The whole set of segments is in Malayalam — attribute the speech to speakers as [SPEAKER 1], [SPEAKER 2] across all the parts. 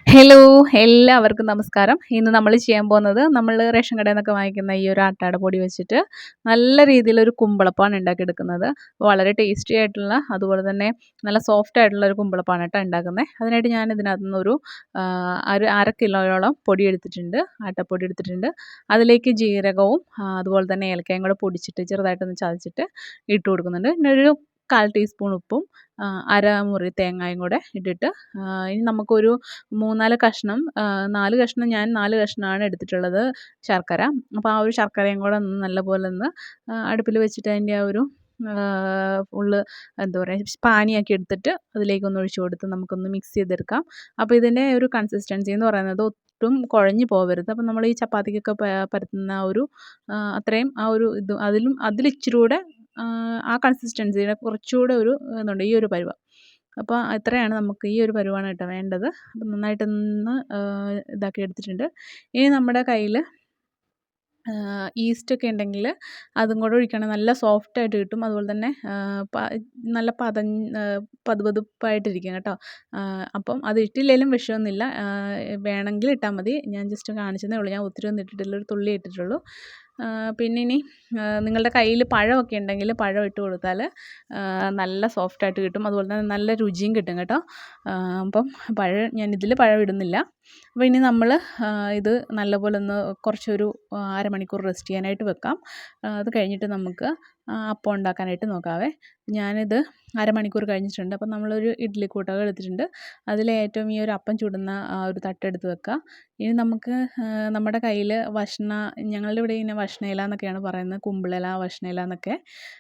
[SPEAKER 1] ഹലോ, എല്ലാവർക്കും നമസ്കാരം. ഇന്ന് നമ്മൾ ചെയ്യാൻ പോകുന്നത് നമ്മൾ റേഷൻ കടയിൽ നിന്നൊക്കെ വാങ്ങിക്കുന്ന ഈ ഒരു ആട്ടയുടെ പൊടി വെച്ചിട്ട് നല്ല രീതിയിലൊരു കുമ്പളപ്പമാണ് ഉണ്ടാക്കിയെടുക്കുന്നത്. വളരെ ടേസ്റ്റി ആയിട്ടുള്ള അതുപോലെ തന്നെ നല്ല സോഫ്റ്റ് ആയിട്ടുള്ള ഒരു കുമ്പളപ്പാണ് കേട്ടോ ഉണ്ടാക്കുന്നത്. അതിനായിട്ട് ഞാൻ ഇതിനകത്ത് നിന്നൊരു അര കിലോയോളം പൊടി എടുത്തിട്ടുണ്ട്, ആട്ടപ്പൊടി എടുത്തിട്ടുണ്ട്. അതിലേക്ക് ജീരകവും അതുപോലെ തന്നെ ഏലക്കയും കൂടെ പൊടിച്ചിട്ട് ചെറുതായിട്ടൊന്ന് ചതച്ചിട്ട് ഇട്ട് കൊടുക്കുന്നുണ്ട്. പിന്നെ ഒരു 1/4 ടീസ്പൂൺ ഉപ്പും അരമുറി തേങ്ങയും കൂടെ ഇട്ടിട്ട് ഇനി നമുക്കൊരു 3-4 കഷ്ണം 4 കഷ്ണം ഞാൻ 4 കഷ്ണമാണ് എടുത്തിട്ടുള്ളത് ശർക്കര. അപ്പോൾ ആ ഒരു ശർക്കരയും കൂടെ ഒന്ന് നല്ലപോലെ ഒന്ന് അടുപ്പിൽ വെച്ചിട്ട് അതിൻ്റെ ആ ഒരു ഫുള്ള് എന്താ പറയുക പാനിയാക്കി എടുത്തിട്ട് അതിലേക്കൊന്ന് ഒഴിച്ച് കൊടുത്ത് നമുക്കൊന്ന് മിക്സ് ചെയ്തെടുക്കാം. അപ്പോൾ ഇതിൻ്റെ ഒരു കൺസിസ്റ്റൻസി എന്ന് പറയുന്നത് ഒട്ടും കുഴഞ്ഞു പോകരുത്. അപ്പം നമ്മൾ ഈ ചപ്പാത്തിക്കൊക്കെ പരത്തുന്ന ആ ഒരു അത്രയും ആ ഒരു ഇത് അതിലിച്ചിരി കൂടെ ആ കൺസിസ്റ്റൻസിയുടെ കുറച്ചുകൂടെ ഒരു ഇതുണ്ട്, ഈ ഒരു പരുവം. അപ്പോൾ ഇത്രയാണ് നമുക്ക് ഈ ഒരു പരുവാണ് കേട്ടോ വേണ്ടത്. അപ്പം നന്നായിട്ടൊന്ന് ഇതാക്കി എടുത്തിട്ടുണ്ട്. ഇനി നമ്മുടെ കയ്യിൽ ഈസ്റ്റൊക്കെ ഉണ്ടെങ്കിൽ അതും കൂടെ ഒഴിക്കുകയാണെങ്കിൽ നല്ല സോഫ്റ്റായിട്ട് കിട്ടും. അതുപോലെ തന്നെ നല്ല പതുപതുപ്പായിട്ടിരിക്കും കേട്ടോ. അപ്പം അത് ഇട്ടില്ലെങ്കിലും വിഷയമൊന്നുമില്ല, വേണമെങ്കിൽ ഇട്ടാൽ മതി. ഞാൻ ജസ്റ്റ് കാണിച്ചതേ ഉള്ളൂ, ഞാൻ ഒത്തിരി ഒന്നും ഇട്ടിട്ടില്ല, ഒരു തുള്ളി ഇട്ടിട്ടുള്ളൂ. പിന്നെ ഇനി നിങ്ങളുടെ കയ്യിൽ പഴമൊക്കെ ഉണ്ടെങ്കിൽ പഴം ഇട്ട് കൊടുത്താൽ നല്ല സോഫ്റ്റായിട്ട് കിട്ടും. അതുപോലെ തന്നെ നല്ല രുചിയും കിട്ടും കേട്ടോ. അപ്പം ഞാനിതിൽ പഴം ഇടുന്നില്ല. അപ്പോൾ ഇനി നമ്മൾ ഇത് നല്ലപോലെ ഒന്ന് കുറച്ചൊരു അരമണിക്കൂർ റെസ്റ്റ് ചെയ്യാനായിട്ട് വെക്കാം. അത് കഴിഞ്ഞിട്ട് നമുക്ക് അപ്പം ഉണ്ടാക്കാനായിട്ട് നോക്കാവേ. ഞാനിത് അരമണിക്കൂർ കഴിഞ്ഞിട്ടുണ്ട്. അപ്പം നമ്മളൊരു ഇഡ്ഡലി കൂട്ടകം എടുത്തിട്ടുണ്ട്. അതിലേറ്റവും ഈ ഒരു അപ്പം ചുടുന്ന ആ ഒരു തട്ടെടുത്ത് വെക്കുക. ഇനി നമുക്ക് നമ്മുടെ കയ്യിൽ ഞങ്ങളുടെ ഇവിടെ ഇങ്ങനെ വഷ്ണയില എന്നൊക്കെയാണ് പറയുന്നത്, കുമ്പിളില, വഷ്ണയില എന്നൊക്കെ.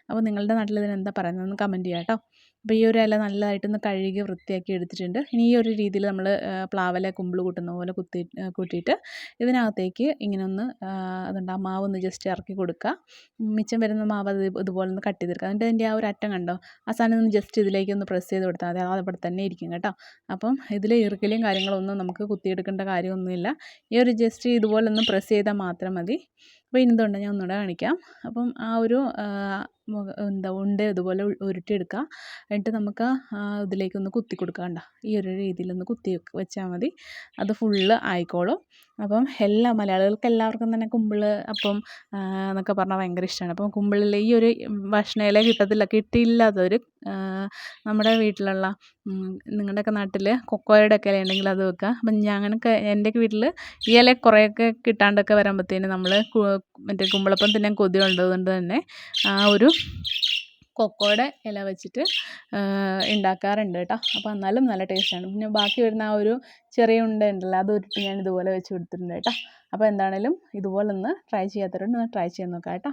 [SPEAKER 1] അപ്പോൾ നിങ്ങളുടെ നാട്ടിൽ ഇതിനെന്താ പറയുന്നതെന്ന് കമൻറ്റ് ചെയ്യാം കേട്ടോ. അപ്പോൾ ഈ ഒരു ഇല നല്ലതായിട്ടൊന്ന് കഴുകി വൃത്തിയാക്കി എടുത്തിട്ടുണ്ട്. ഇനി ഈ ഒരു രീതിയിൽ നമ്മൾ പ്ലാവില കുമ്പിൾ കൂട്ടുന്ന പോലെ കൂട്ടിയിട്ട് ഇതിനകത്തേക്ക് ഇങ്ങനെ ഒന്ന് അതുകൊണ്ട് ആ മാവ് ഒന്ന് ജസ്റ്റ് ഇറക്കി കൊടുക്കുക. മിച്ചം വരുന്ന മാവ് ഇതുപോലെ ഒന്ന് കട്ട് ചെയ്തെടുക്കുക. എന്നിട്ട് അതിൻ്റെ ആ ഒരു അറ്റം കണ്ടോ, ആ സാധനം ഒന്ന് ജസ്റ്റ് ഇതിലേക്ക് ഒന്ന് പ്രസ് ചെയ്ത് കൊടുത്താൽ മതി, അതവിടെ തന്നെ ഇരിക്കും കേട്ടോ. അപ്പം ഇതിൽ ഇറുക്കലും കാര്യങ്ങളൊന്നും നമുക്ക് കുത്തിയെടുക്കേണ്ട കാര്യമൊന്നുമില്ല. ഈ ഒരു ജസ്റ്റ് ഇതുപോലെ ഒന്ന് പ്രസ് ചെയ്താൽ മാത്രം മതി. അപ്പോൾ ഇതുകൊണ്ട് ഞാൻ ഒന്നുകൂടെ കാണിക്കാം. അപ്പം ആ ഒരു ഉണ്ട ഇതുപോലെ ഉരുട്ടിയെടുക്കുക. എന്നിട്ട് നമുക്ക് ഇതിലേക്കൊന്ന് കുത്തി കൊടുക്കുക. കണ്ടോ, ഈ ഒരു രീതിയിലൊന്ന് കുത്തി വെച്ചാൽ മതി, അത് ഫുള്ള് ആയിക്കോളും. അപ്പം മലയാളികൾക്ക് എല്ലാവർക്കും തന്നെ കുമ്പിൾ അപ്പം എന്നൊക്കെ പറഞ്ഞാൽ ഭയങ്കര ഇഷ്ടമാണ്. അപ്പം കുമ്പിളിൽ ഈ ഒരു ഭക്ഷണയില കിട്ടിയില്ലാത്തവർ നമ്മുടെ വീട്ടിലുള്ള നിങ്ങളുടെയൊക്കെ നാട്ടിൽ കൊക്കോയുടെ ഒക്കെ ഇല ഉണ്ടെങ്കിൽ അത് വെക്കുക. അപ്പം ഞങ്ങൾക്ക് എൻ്റെയൊക്കെ വീട്ടിൽ ഈ ഇല കുറേയൊക്കെ കിട്ടാണ്ടൊക്കെ വരുമ്പോഴത്തേന് നമ്മൾ മറ്റേ കുമ്പിളപ്പം തിന്നാൻ കൊതി ഉള്ളതുകൊണ്ട് തന്നെ ആ ഒരു കൊക്കോയുടെ ഇല വെച്ചിട്ട് ഉണ്ടാക്കാറുണ്ട് കേട്ടോ. അപ്പോൾ എന്നാലും നല്ല ടേസ്റ്റാണ്. പിന്നെ ബാക്കി വരുന്ന ആ ഒരു ചെറിയ ഉണ്ട ഉണ്ടല്ലോ, അത് ഉരുട്ടി ഞാൻ ഇതുപോലെ വെച്ച് കൊടുത്തിട്ടുണ്ട് കേട്ടോ. അപ്പോൾ എന്താണേലും ഇതുപോലെ ഒന്ന് ട്രൈ ചെയ്യാത്തവരുണ്ട്, ഒന്ന് ട്രൈ ചെയ്യാൻ നോക്കാം കേട്ടോ.